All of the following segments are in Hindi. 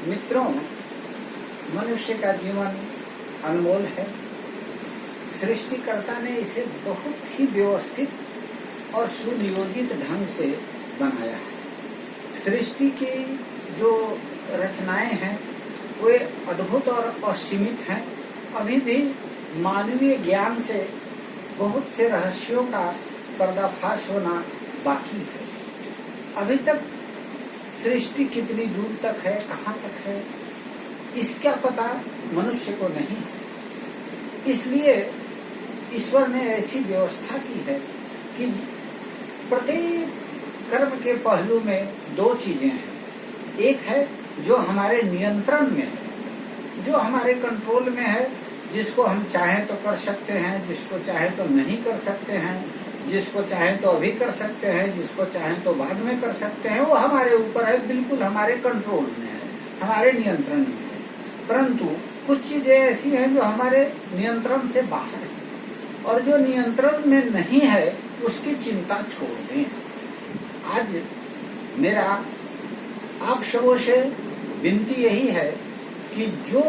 मित्रों, मनुष्य का जीवन अनमोल है। सृष्टिकर्ता ने इसे बहुत ही व्यवस्थित और सुनियोजित ढंग से बनाया है। सृष्टि की जो रचनाएं हैं वे अद्भुत और असीमित हैं। अभी भी मानवीय ज्ञान से बहुत से रहस्यों का पर्दाफाश होना बाकी है। अभी तक सृष्टि कितनी दूर तक है, कहाँ तक है, इसका पता मनुष्य को नहीं है। इसलिए ईश्वर ने ऐसी व्यवस्था की है कि प्रत्येक कर्म के पहलू में दो चीजें हैं। एक है जो हमारे नियंत्रण में है, जो हमारे कंट्रोल में है, जिसको हम चाहें तो कर सकते हैं, जिसको चाहें तो नहीं कर सकते हैं, जिसको चाहें तो अभी कर सकते हैं, जिसको चाहें तो बाद में कर सकते हैं। वो हमारे ऊपर है, बिल्कुल हमारे कंट्रोल में है, हमारे नियंत्रण में है। परंतु कुछ चीजें ऐसी हैं जो हमारे नियंत्रण से बाहर है, और जो नियंत्रण में नहीं है उसकी चिंता छोड़ दें। आज मेरा आप सबों से विनती यही है कि जो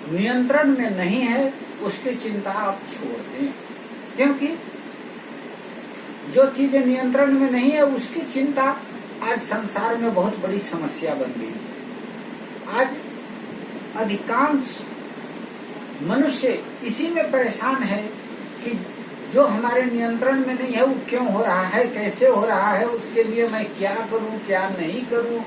नियंत्रण में नहीं है उसकी चिंता आप छोड़ दें, क्योंकि जो चीजें नियंत्रण में नहीं है उसकी चिंता आज संसार में बहुत बड़ी समस्या बन गई है। आज अधिकांश मनुष्य इसी में परेशान है कि जो हमारे नियंत्रण में नहीं है वो क्यों हो रहा है, कैसे हो रहा है, उसके लिए मैं क्या करूं, क्या नहीं करूं,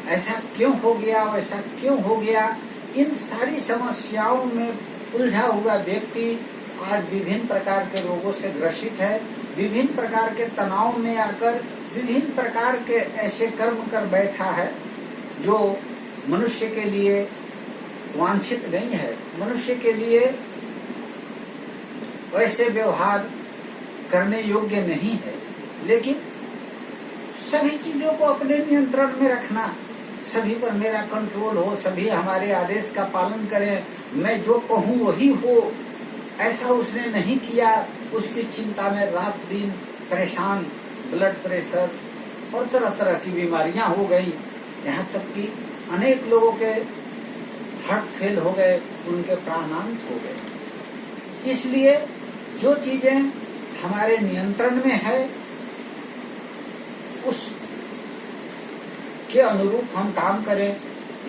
ऐसा क्यों हो गया, वैसा क्यों हो गया। इन सारी समस्याओं में उलझा हुआ व्यक्ति आज विभिन्न प्रकार के रोगों से ग्रसित है, विभिन्न प्रकार के तनाव में आकर विभिन्न प्रकार के ऐसे कर्म कर बैठा है जो मनुष्य के लिए वांछित नहीं है। मनुष्य के लिए वैसे व्यवहार करने योग्य नहीं है। लेकिन सभी चीजों को अपने नियंत्रण में रखना, सभी पर मेरा कंट्रोल हो, सभी हमारे आदेश का पालन करें, मैं जो कहूँ वही हो, ऐसा उसने नहीं किया, उसकी चिंता में रात दिन परेशान, ब्लड प्रेशर और तरह तरह की बीमारियां हो गई। यहाँ तक कि अनेक लोगों के हार्ट फेल हो गए, उनके प्राणांत हो गए। इसलिए जो चीजें हमारे नियंत्रण में है उस के अनुरूप हम काम करें।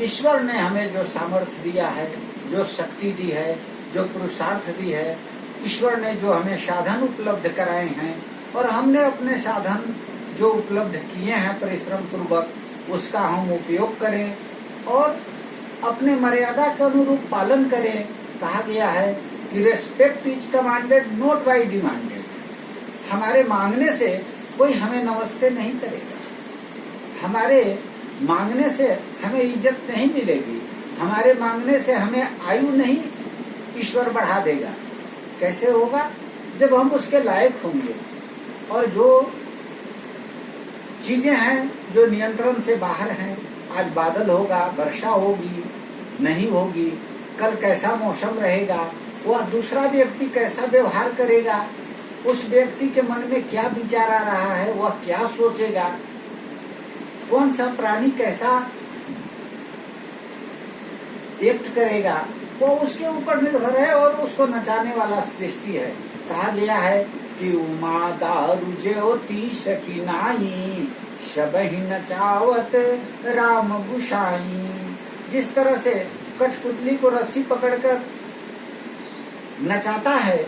ईश्वर ने हमें जो सामर्थ्य दिया है, जो शक्ति दी है, जो पुरुषार्थ दी है, ईश्वर ने जो हमें साधन उपलब्ध कराए हैं और हमने अपने साधन जो उपलब्ध किए हैं परिश्रम पूर्वक उसका हम उपयोग करें और अपने मर्यादा के अनुरूप पालन करें। कहा गया है कि respect is commanded not by demanded. हमारे मांगने से कोई हमें नमस्ते नहीं करेगा, हमारे मांगने से हमें इज्जत नहीं मिलेगी, हमारे मांगने से हमें आयु नहीं ईश्वर बढ़ा देगा। कैसे होगा? जब हम उसके लायक होंगे। और जो चीजें हैं जो नियंत्रण से बाहर हैं, आज बादल होगा, वर्षा होगी, नहीं होगी, कल कैसा मौसम रहेगा, वह दूसरा व्यक्ति कैसा व्यवहार करेगा, उस व्यक्ति के मन में क्या विचार आ रहा है, वह क्या सोचेगा, कौन सा प्राणी कैसा एक्ट करेगा, वो उसके ऊपर निर्भर है और उसको नचाने वाला सृष्टि है। कहा गया है कि उमा दारू ज्योति सखी नाई सबहि नचावत राम गुसाई। जिस तरह से कठपुतली को रस्सी पकड़कर नचाता है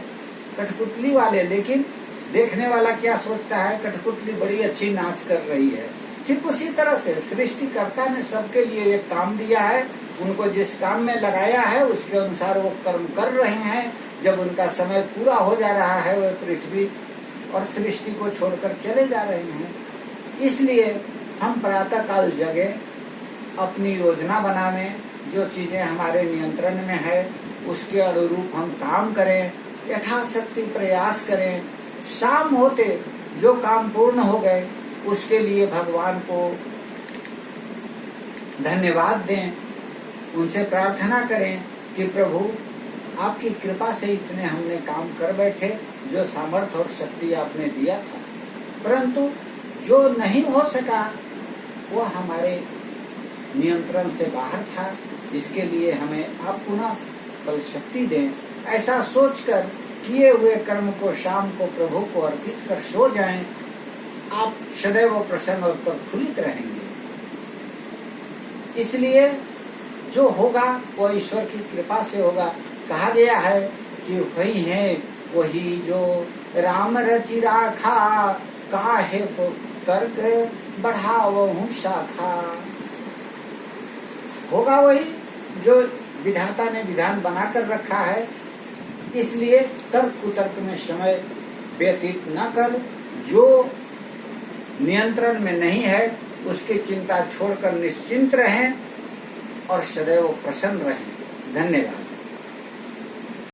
कठपुतली वाले, लेकिन देखने वाला क्या सोचता है, कठपुतली बड़ी अच्छी नाच कर रही है। ठीक उसी तरह से सृष्टिकर्ता ने सबके लिए एक काम दिया है, उनको जिस काम में लगाया है उसके अनुसार वो कर्म कर रहे हैं। जब उनका समय पूरा हो जा रहा है वो पृथ्वी और सृष्टि को छोड़कर चले जा रहे हैं। इसलिए हम प्रातः काल जगे, अपनी योजना बनावें, जो चीजें हमारे नियंत्रण में है उसके अनुरूप हम काम करें, यथाशक्ति प्रयास करें। शाम होते जो काम पूर्ण हो गए उसके लिए भगवान को धन्यवाद दें, उनसे प्रार्थना करें कि प्रभु आपकी कृपा से इतने हमने काम कर बैठे, जो सामर्थ्य और शक्ति आपने दिया था। परंतु जो नहीं हो सका वो हमारे नियंत्रण से बाहर था, इसके लिए हमें आप पुनः बल शक्ति दें। ऐसा सोचकर किए हुए कर्म को शाम को प्रभु को अर्पित कर सो जाएं। आप सदैव प्रसन्न और प्रफुल्लित रहेंगे। इसलिए जो होगा वो ईश्वर की कृपा से होगा। कहा गया है कि वही है वही जो राम रचि राखा, काहे को तर्क बढ़ावहु शाखा। होगा वही जो विधाता ने विधान बनाकर रखा है। इसलिए तर्क कुतर्क में समय व्यतीत न कर, जो नियंत्रण में नहीं है उसकी चिंता छोड़कर निश्चिंत रहें और सदैव प्रसन्न रहें। धन्यवाद।